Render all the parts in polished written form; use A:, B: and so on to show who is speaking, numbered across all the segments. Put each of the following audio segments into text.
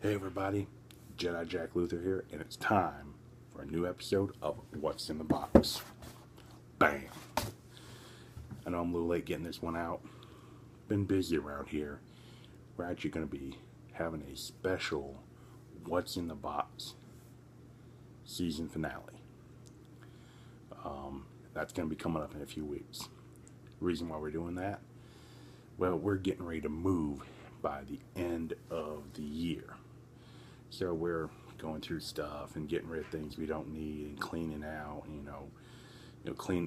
A: Hey everybody, Jedi Jack Luther here, and it's time for a new episode of What's in the Box. Bam! I know I'm a little late getting this one out. Been busy around here. We're actually going to be having a special What's in the Box season finale. That's going to be coming up in a few weeks. Reason why we're doing that? Well, we're getting ready to move by the end of the year. So we're going through stuff and getting rid of things we don't need and cleaning out,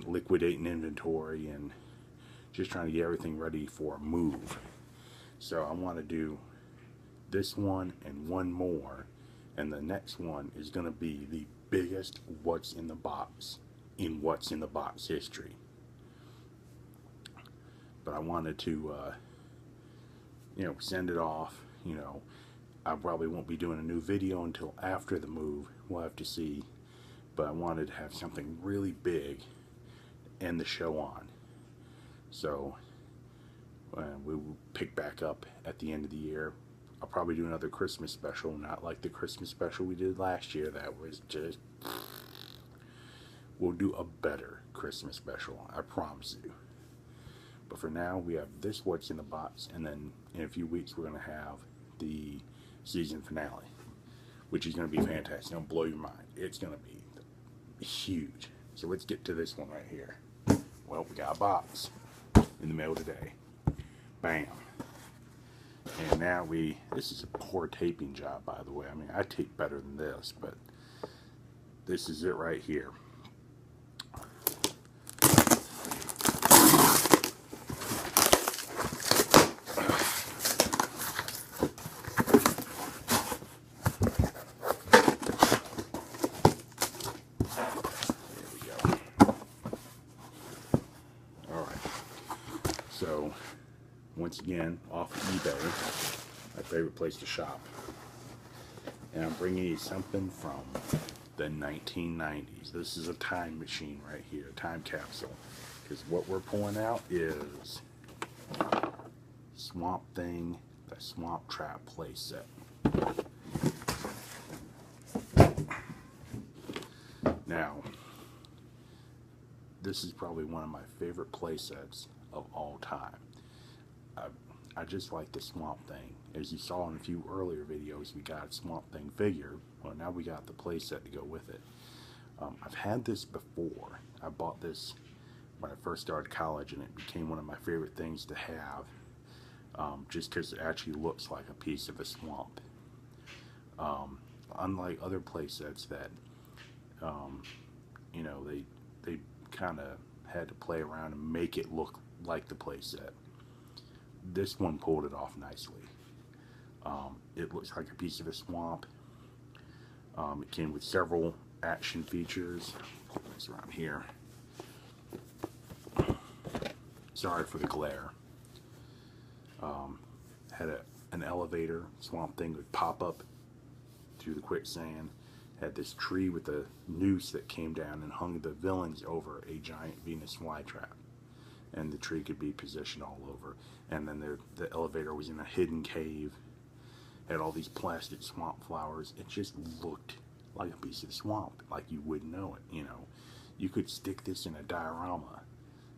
A: liquidating inventory and just trying to get everything ready for a move. So I want to do this one and one more, and the next one is going to be the biggest What's in the Box in What's in the Box history. But I wanted to, send it off, I probably won't be doing a new video until after the move. We'll have to see. But I wanted to have something really big to end the show on. So we will pick back up at the end of the year. I'll probably do another Christmas special, not like the Christmas special we did last year. That was just... We'll do a better Christmas special, I promise you. But for now, we have this What's in the Box, and then in a few weeks we're going to have the season finale, which is going to be fantastic. It's going to blow your mind. It's going to be huge. So let's get to this one right here. Well, we got a box in the mail today. Bam. And now this is a poor taping job, by the way. I mean, I tape better than this, but this is it right here. So, once again, off eBay, my favorite place to shop. And I'm bringing you something from the 1990s. This is a time machine right here, time capsule. Because what we're pulling out is Swamp Thing, the Swamp Trap playset. Now, this is probably one of my favorite playsets of all time. I just like the Swamp Thing. As you saw in a few earlier videos, we got a Swamp Thing figure. Well, now we got the playset to go with it. I've had this before. I bought this when I first started college, and it became one of my favorite things to have, just because it actually looks like a piece of a swamp. Unlike other playsets that, they kind of had to play around and make it look like the playset. This one pulled it off nicely. It looks like a piece of a swamp. It came with several action features. Pull this around here. Sorry for the glare. Had an elevator. Swamp Thing would pop up through the quicksand. Had this tree with a noose that came down and hung the villains over a giant Venus flytrap. And the tree could be positioned all over. And then the elevator was in a hidden cave. Had all these plastic swamp flowers. It just looked like a piece of swamp, like you wouldn't know it. You could stick this in a diorama,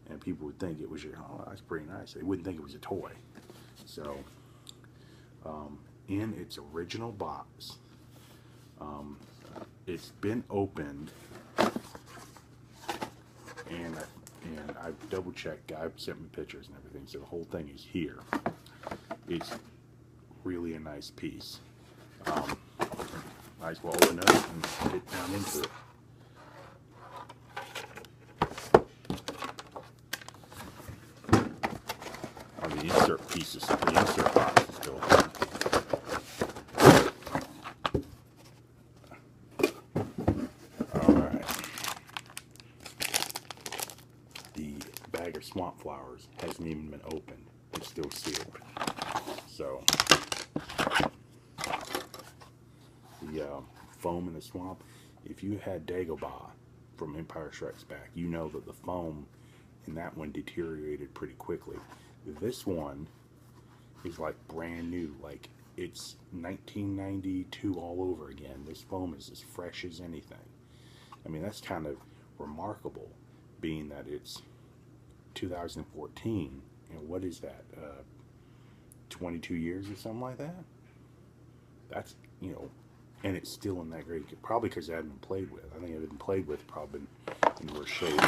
A: and people would think it was oh, that's pretty nice. They wouldn't think it was a toy. So, in its original box, it's been opened, and I've double checked. I've sent me pictures and everything, so the whole thing is here. It's really a nice piece. Might as well open it up and get down into it. Oh, the insert pieces, the insert box is still open. Bag of swamp flowers hasn't even been opened. It's still sealed. So the foam in the swamp, if you had Dagobah from Empire Strikes Back, you know that the foam in that one deteriorated pretty quickly. This one is like brand new, like it's 1992 all over again. This foam is as fresh as anything. I mean, that's kind of remarkable, being that it's 2014. And what is that? 22 years or something like that? That's, you know, and it's still in that great, probably because it hadn't been played with. I think it had been played with, probably in worse shape.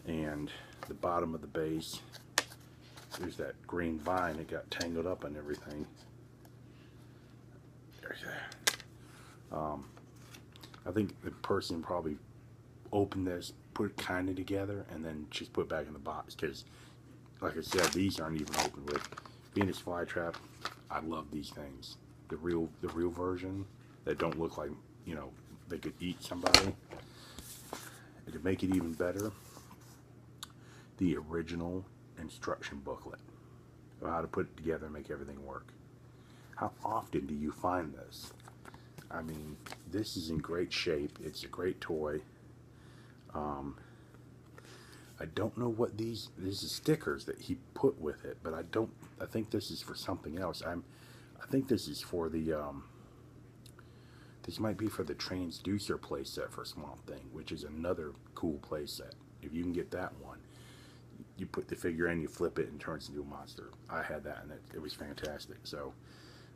A: And the bottom of the base, there's that green vine that got tangled up and everything. There's that. I think the person probably opened this, put it kind of together, and then just put it back in the box. Because, like I said, these aren't even opened with. Venus flytrap, I love these things. The real version that don't look like, you know, they could eat somebody. And to make it even better, the original instruction booklet of how to put it together and make everything work. How often do you find this? I mean, this is in great shape. It's a great toy. I don't know what these is stickers that he put with it, but I think this is for something else. I think this is for the this might be for the Transducer playset for Swamp Thing, which is another cool playset. If you can get that one, you put the figure in, you flip it, and it turns into a monster. I had that, and it was fantastic. So,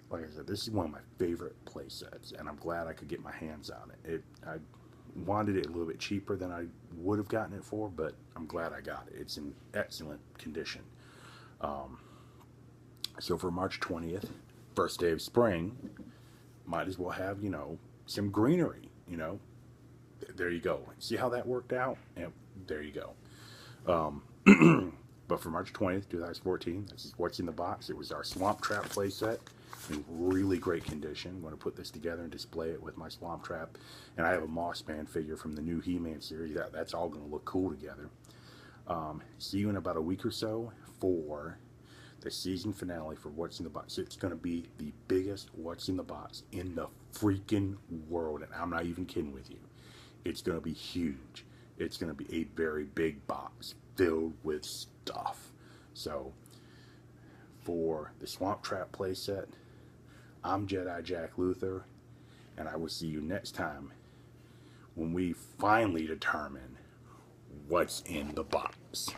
A: like I said, this is one of my favorite playsets, and I'm glad I could get my hands on it. I wanted it a little bit cheaper than I would have gotten it for, but I'm glad I got it. It's in excellent condition. So for March 20th, first day of spring, might as well have, you know, some greenery, you know. There you go. See how that worked out? And there you go. But for March 20th, 2014, this is what's in the box. It was our Swamp Trap playset in really great condition. I'm going to put this together and display it with my Swamp Trap. And I have a Mossman figure from the new He-Man series. That's all going to look cool together. See you in about a week or so for the season finale for What's in the Box. It's going to be the biggest What's in the Box in the freaking world. And I'm not even kidding with you. It's going to be huge. It's going to be a very big box filled with stuff. So, for the Swamp Trap playset, I'm Jedi Jack Luther, and I will see you next time when we finally determine what's in the box.